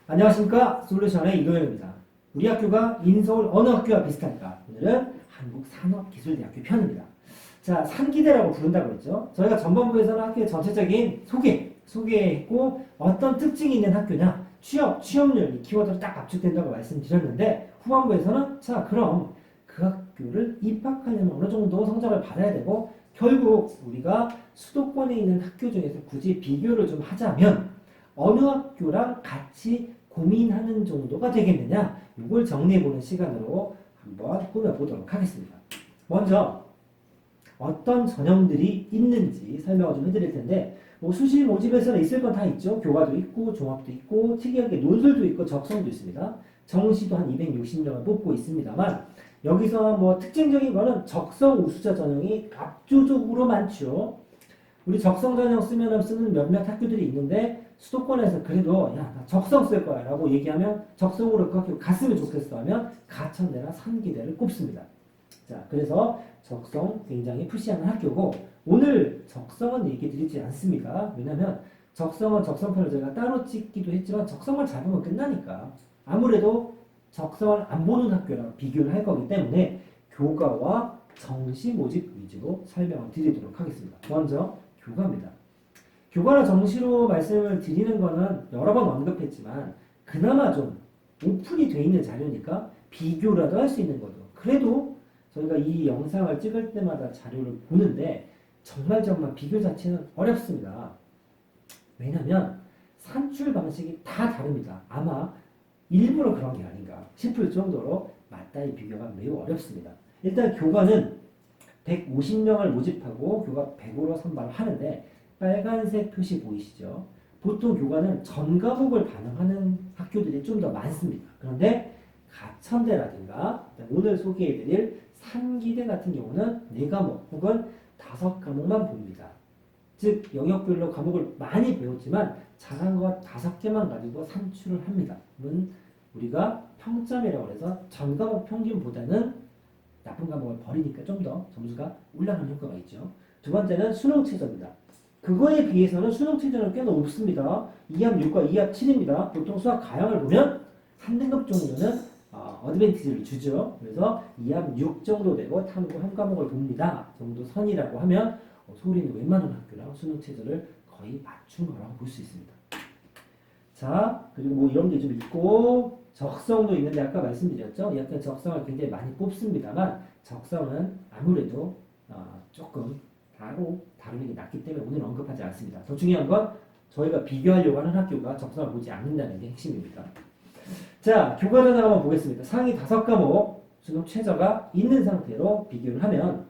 안녕하십니까, 솔루션의 이도현입니다. 우리 학교가 인서울 어느 학교와 비슷할까? 오늘은 한국산업기술대학교 편입니다. 자, 산기대라고 부른다고 했죠. 저희가 전반부에서는 학교의 전체적인 소개했고 어떤 특징이 있는 학교냐, 취업률 이 키워드로 딱 압축된다고 말씀드렸는데, 후반부에서는 자, 그럼 그 학교를 입학하려면 어느 정도 성적을 받아야 되고, 결국 우리가 수도권에 있는 학교 중에서 굳이 비교를 좀 하자면 어느 학교랑 같이 고민하는 정도가 되겠느냐, 이걸 정리해보는 시간으로 한번 꾸며보도록 하겠습니다. 먼저 어떤 전형들이 있는지 설명을 좀 해드릴 텐데, 뭐 수시 모집에서는 있을 건 다 있죠. 교과도 있고 종합도 있고 특이하게 논술도 있고 적성도 있습니다. 정시도 한 260명을 뽑고 있습니다만, 여기서 뭐 특징적인 거는 적성 우수자 전형이 압도적으로 많죠. 우리 적성 전형 쓰는 몇몇 학교들이 있는데, 수도권에서 그래도 야, 나 적성 쓸 거야 라고 얘기하면 적성으로 그 학교 갔으면 좋겠어 하면 가천대나 산기대를 꼽습니다. 자, 그래서 적성 굉장히 푸시하는 학교고, 오늘 적성은 얘기 드리지 않습니다. 왜냐면 적성은 적성표를 저희가 따로 찍기도 했지만 적성을 잡으면 끝나니까 아무래도 적성을 안 보는 학교랑 비교를 할 거기 때문에 교과와 정시 모집 위주로 설명을 드리도록 하겠습니다. 먼저 교과입니다. 교과나 정시로 말씀을 드리는 거는 여러 번 언급했지만 그나마 좀 오픈이 돼 있는 자료니까 비교라도 할 수 있는 거죠. 그래도 저희가 이 영상을 찍을 때마다 자료를 보는데 정말 비교 자체는 어렵습니다. 왜냐면 산출 방식이 다 다릅니다. 아마 일부러 그런 게 아닌가 싶을 정도로 맞다이 비교가 매우 어렵습니다. 일단 교과는 150명을 모집하고 교과 100으로 선발을 하는데, 빨간색 표시 보이시죠? 보통 교과는 전 과목을 반영하는 학교들이 좀 더 많습니다. 그런데 가천대라든가 오늘 소개해드릴 산기대 같은 경우는 4과목 혹은 5과목만 봅니다. 즉 영역별로 과목을 많이 배웠지만 잘한 것 5개만 가지고 산출을 합니다. 그러면 우리가 평점이라고 해서 전 과목 평균보다는 나쁜 과목을 버리니까 좀 더 점수가 올라가는 효과가 있죠. 두 번째는 수능 최저입니다. 그거에 비해서는 수능 최저는 꽤 높습니다. 2합 6과 2합 7입니다. 보통 수학 가형을 보면 한 등급 정도는 어드밴티지를 주죠. 그래서 2합 6 정도 되고 탐구 한 과목을 봅니다. 정도 선이라고 하면 서울에 있는 웬만한 학교랑 수능 최저를 거의 맞춘 거라고 볼 수 있습니다. 자, 그리고 뭐 이런 게 좀 있고 적성도 있는데 아까 말씀드렸죠. 이 학교는 적성을 굉장히 많이 뽑습니다만 적성은 아무래도 조금 다루는 게 낫기 때문에 오늘 언급하지 않습니다. 더 중요한 건 저희가 비교하려고 하는 학교가 적성을 보지 않는다는 게 핵심입니다. 자, 교과전을 한번 보겠습니다. 상위 5과목 수능 최저가 있는 상태로 비교를 하면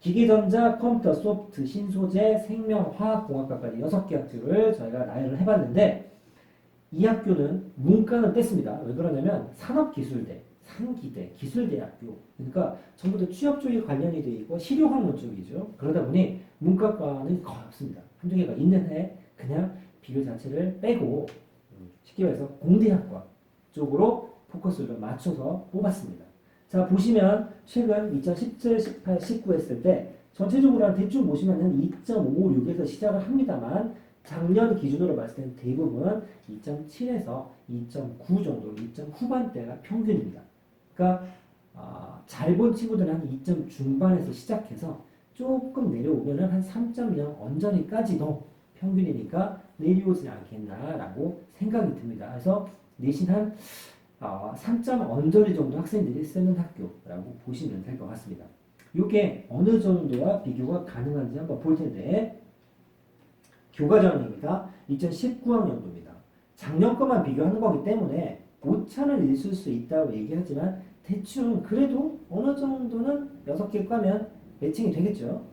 기계전자, 컴퓨터, 소프트, 신소재, 생명, 화학공학과까지 6개 학교를 저희가 나열을 해봤는데, 이 학교는 문과는 뺐습니다. 왜 그러냐면 산업기술대, 산기대, 기술대학교, 그러니까 전부 다 취업 쪽에 관련이 되어 있고 실용학문 쪽이죠. 그러다 보니 문과과는 거의 없습니다. 한두 개가 있는 해 그냥 비교 자체를 빼고 쉽게 말해서 공대학과 쪽으로 포커스를 맞춰서 뽑았습니다. 자, 보시면 최근 2017, 18, 19 했을 때 전체적으로 한 대충 보시면 2.56에서 시작을 합니다만 작년 기준으로 봤을 때는 대부분 2.7에서 2.9 정도, 2점 후반대가 평균입니다. 그러니까 잘 본 친구들은 한 2점 중반에서 시작해서 조금 내려오면 한 3.0 언저리까지도 평균이니까 내려오지 않겠나라고 생각이 듭니다. 그래서 내신 한 3점 언저리 정도 학생들이 쓰는 학교라고 보시면 될 것 같습니다. 이게 어느 정도와 비교가 가능한지 한번 볼 텐데, 교과전입니다. 2019학년도입니다. 작년 것만 비교하는 거기 때문에 오차는 있을 수 있다고 얘기하지만 대충 그래도 어느 정도는 6개 과면 매칭이 되겠죠.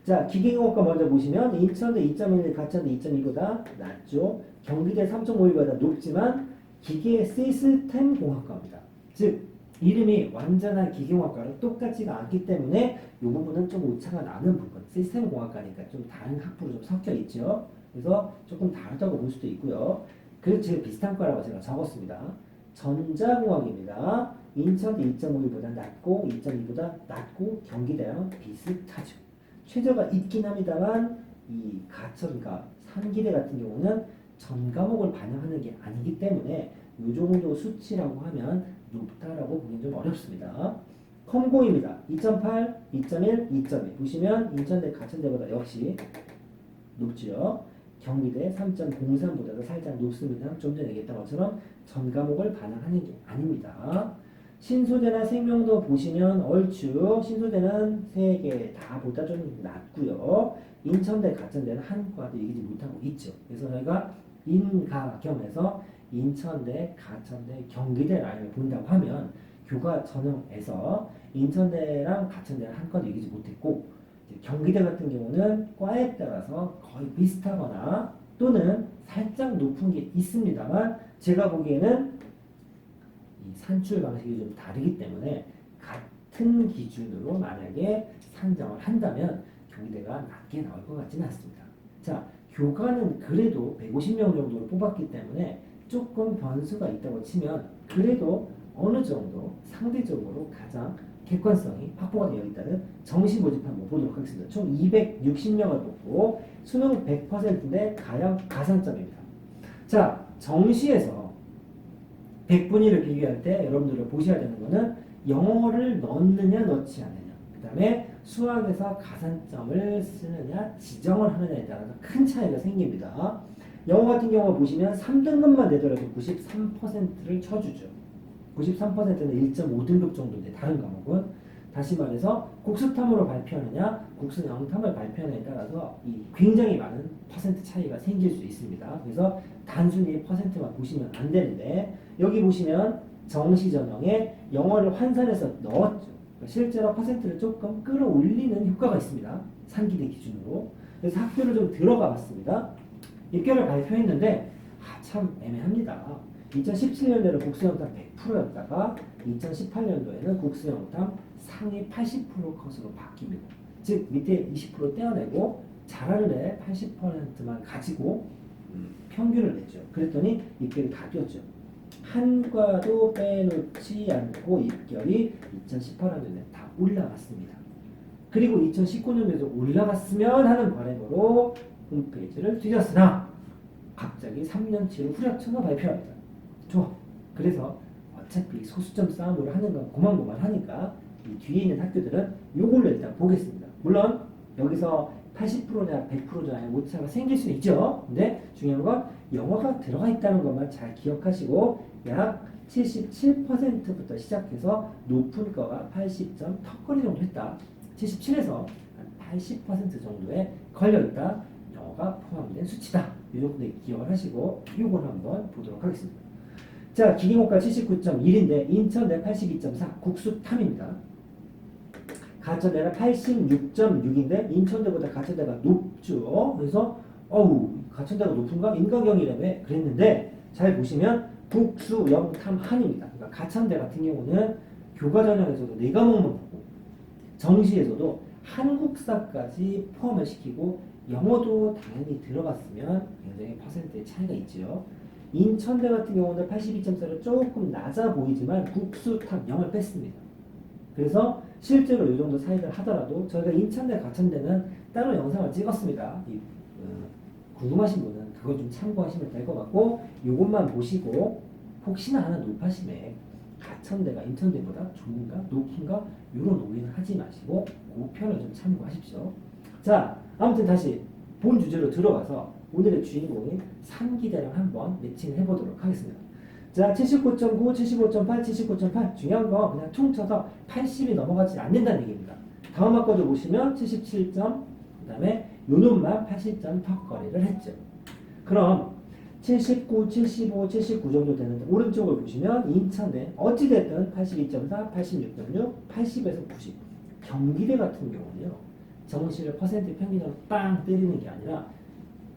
자, 기계공학과 먼저 보시면 인천대 2.1, 가천대 2.2보다 낮죠. 경기대 3.5보다 높지만 기계 시스템 공학과입니다. 즉 이름이 완전한 기계공학과랑 똑같지가 않기 때문에 이 부분은 좀 오차가 나는 부분, 시스템 공학과니까 좀 다른 학부로 좀 섞여 있죠. 그래서 조금 다르다고 볼 수도 있고요. 그래서 제가 비슷한 과라고 제가 적었습니다. 전자공학입니다. 인천대 2.5보다 낮고 2.2보다 낮고 경기대랑 비슷하죠. 최저가 있긴 합니다만 이 가천과 산기대 같은 경우는 전 과목을 반영하는 게 아니기 때문에 이 정도 수치라고 하면 높다라고 보기는 좀 어렵습니다. 컴고입니다. 2.8, 2.1, 2.2 보시면 인천대, 가천대보다 역시 높지요. 경기대 3.03보다도 살짝 높습니다. 좀 전에 얘기했던 것처럼 전 과목을 반영하는 게 아닙니다. 신소대나 생명도 보시면 얼추 신소대는 3개 다보다 좀 낮고요. 인천대, 가천대는 한 과도 이기지 못하고 있죠. 그래서 저희가 인가겸해서 인천대, 가천대, 경기대 라인을 본다고 하면 교과 전형에서 인천대랑 가천대는 한 과도 이기지 못했고 경기대 같은 경우는 과에 따라서 거의 비슷하거나 또는 살짝 높은 게 있습니다만 제가 보기에는 이 산출 방식이 좀 다르기 때문에 같은 기준으로 만약에 산정을 한다면 경기대가 낮게 나올 것 같지는 않습니다. 자, 교과는 그래도 150명 정도를 뽑았기 때문에 조금 변수가 있다고 치면 그래도 어느 정도 상대적으로 가장 객관성이 확보가 되어 있다는 정시 모집 한번 보도록 하겠습니다. 총 260명을 뽑고 수능 100%인데 가산점입니다. 자, 정시에서 100분위를 비교할 때 여러분들이 보셔야 되는 거는 영어를 넣느냐 넣지 않느냐 그 다음에 수학에서 가산점을 쓰느냐 지정을 하느냐에 따라서 큰 차이가 생깁니다. 영어 같은 경우 보시면 3등급만 내더라도 93%를 쳐주죠. 93%는 1.5등급 정도인데 다른 과목은 다시 말해서 국수탐으로 발표하느냐 국수 영탐을 발표하느냐에 따라서 이 굉장히 많은 퍼센트 차이가 생길 수 있습니다. 그래서 단순히 퍼센트만 보시면 안 되는데 여기 보시면 정시 전형에 영어를 환산해서 넣었죠. 그러니까 실제로 퍼센트를 조금 끌어올리는 효과가 있습니다. 상기대 기준으로. 그래서 학교를 좀 들어가 봤습니다. 입결을 발표했는데 참 애매합니다. 2017년도에는 국수영탐 100%였다가 2018년도에는 국수영탐 상위 80% 컷으로 바뀝니다. 즉 밑에 20% 떼어내고 잘하는 애 80%만 가지고 평균을 냈죠. 그랬더니 입결이 다 뛰었죠. 한 과도 빼놓지 않고 입결이 2018년도에 다 올라갔습니다. 그리고 2019년도에도 올라갔으면 하는 바람으로 홈페이지를 뒤졌으나 갑자기 3년치를 후려쳐서 발표합니다. 좋아. 그래서 어차피 소수점 싸움으로 하는 건 고만고만하니까 이 뒤에 있는 학교들은 요걸로 일단 보겠습니다. 물론 여기서 80%냐 100%냐 오차가 생길 수 있죠. 근데 중요한 건 영어가 들어가 있다는 것만 잘 기억하시고 약 77%부터 시작해서 높은 거가 80점 턱걸이 정도 했다. 77에서 한 80% 정도에 걸려있다. 영어가 포함된 수치다. 이 정도에 기억을 하시고 이걸 한번 보도록 하겠습니다. 자, 기계공과 79.1인데 인천대 82.4 국수탐입니다. 가천대가 86.6인데 인천대보다 가천대가 높죠. 그래서 가천대가 높은가? 인과경이라며 그랬는데 잘 보시면 국수영탐한입니다. 그러니까 가천대 같은 경우는 교과 전형에서도 4과목만 보고 정시에서도 한국사까지 포함을 시키고 영어도 당연히 들어갔으면 굉장히 퍼센트의 차이가 있죠. 인천대 같은 경우는 82.4로 조금 낮아 보이지만 국수탑 0을 뺐습니다. 그래서 실제로 이 정도 차이를 하더라도 저희가 인천대, 가천대는 따로 영상을 찍었습니다. 궁금하신 분은 그거 좀 참고하시면 될 것 같고 이것만 보시고 혹시나 하나 높아심에 가천대가 인천대보다 좋은가 높은가 이런 오해는 하지 마시고 그 편을 좀 참고하십시오. 자, 아무튼 다시 본 주제로 들어가서 오늘의 주인공인 상기대랑 한번 매칭을 해보도록 하겠습니다. 자, 79.9, 75.8, 79.8 중요한 거 그냥 퉁쳐서 80이 넘어가지 않는다는 얘기입니다. 다음 학과도 보시면 77점 그 다음에 요놈만 80점 턱걸이를 했죠. 그럼 79, 75, 79 정도 되는데 오른쪽을 보시면 인천대 어찌됐든 82.4, 86.6, 80에서 90 경기대 같은 경우는요. 정시를 퍼센트 평균으로 빵 때리는 게 아니라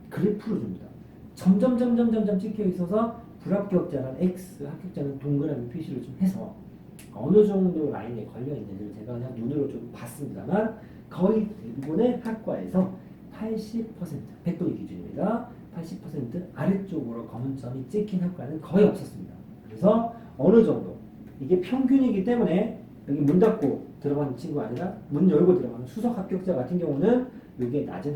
그래프로 줍니다. 점점 찍혀 있어서 불합격자는 X, 합격자는 동그라미 표시를 좀 해서 어느 정도 라인에 걸려 있는지를 제가 그냥 눈으로 좀 봤습니다만 거의 대부분의 학과에서 80%, 100분위 기준입니다. 80% 아래쪽으로 검은 점이 찍힌 학과는 거의 없었습니다. 그래서 어느 정도 이게 평균이기 때문에 여기 문 닫고 들어가는 친구가 아니라 문 열고 들어가는 수석 합격자 같은 경우는 이게 낮은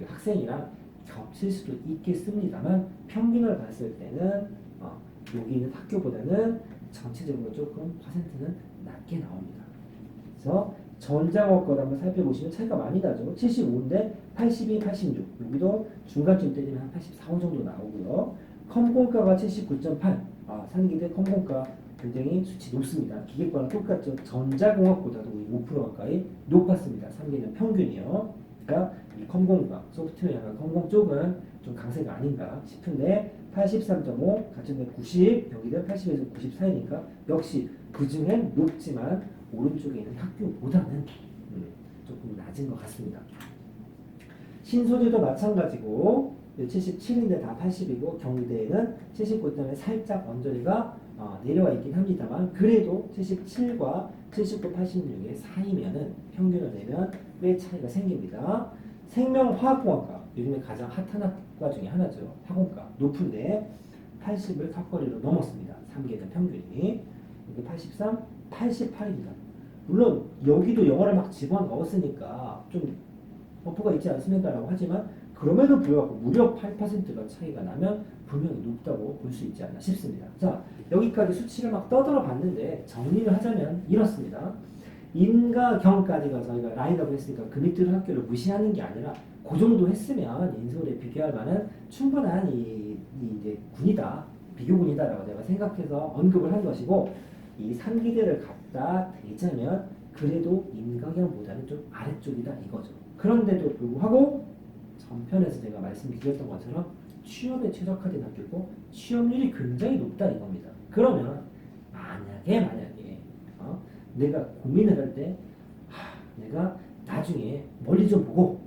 학생이랑 겹칠 수도 있겠습니다만 평균을 봤을 때는 여기 있는 학교보다는 전체적으로 조금 퍼센트는 낮게 나옵니다. 그래서 전자공학과도 한번 살펴보시면 차이가 많이 나죠. 75인데 82, 86 여기도 중간쯤 때리면 한 84, 5 정도 나오고요. 컴공과가 79.8 산기대 컴공과 굉장히 수치 높습니다. 기계과랑 똑같죠. 전자공학보다도 5% 가까이 높았습니다. 3개년 평균이요. 그러니까 이 컴공과 소프트웨어나 컴공 쪽은 좀 강세가 아닌가 싶은데 83.5, 가점대 90, 여기는 80에서 90 사이니까 역시 그 중엔 높지만 오른쪽에 있는 학교보다는 조금 낮은 것 같습니다. 신소재도 마찬가지고 77인데 다 80이고 경희대에는 79 때문에 살짝 언저리가 내려와 있긴 합니다만 그래도 77과 79, 86의 사이면은 평균을 내면 꽤 차이가 생깁니다. 생명화학공학과 요즘에 가장 핫한 학과 중에 하나죠. 화공과 높은데 80을 턱걸이로 넘었습니다. 3개년 평균이 여기 83, 88입니다. 물론 여기도 영어를 막 집어넣었으니까 좀 버프가 있지 않습니까? 라고 하지만 그럼에도 불구하고 무려 8%가 차이가 나면 분명히 높다고 볼 수 있지 않나 싶습니다. 자, 여기까지 수치를 막 떠들어 봤는데 정리를 하자면 이렇습니다. 인가경까지가 저희가 라인업을 했으니까 그 밑들 학교를 무시하는 게 아니라 그 정도 했으면 인서울에 비교할 만한 충분한 이제 군이다, 비교군이다라고 제가 생각해서 언급을 한 것이고 이 상기대를 갖다 대자면 그래도 인가경보다는 좀 아래쪽이다 이거죠. 그런데도 불구하고 전편에서 제가 말씀드렸던 것처럼 취업에 최적화된 학교고 취업률이 굉장히 높다 이겁니다. 그러면 만약에 내가 고민을 할 때 내가 나중에 멀리 좀 보고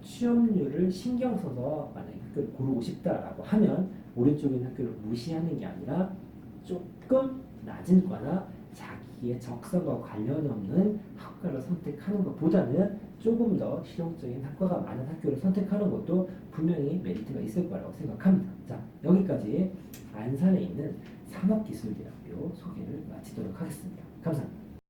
취업률을 신경 써서 만약에 학교를 고르고 싶다라고 하면 오른쪽에 있는 학교를 무시하는 게 아니라 조금 낮은 과나 자기의 적성과 관련 없는 학과를 선택하는 것보다는 조금 더 실용적인 학과가 많은 학교를 선택하는 것도 분명히 메리트가 있을 거라고 생각합니다. 자, 여기까지 안산에 있는 산업기술대학교 소개를 마치도록 하겠습니다. 감사합니다.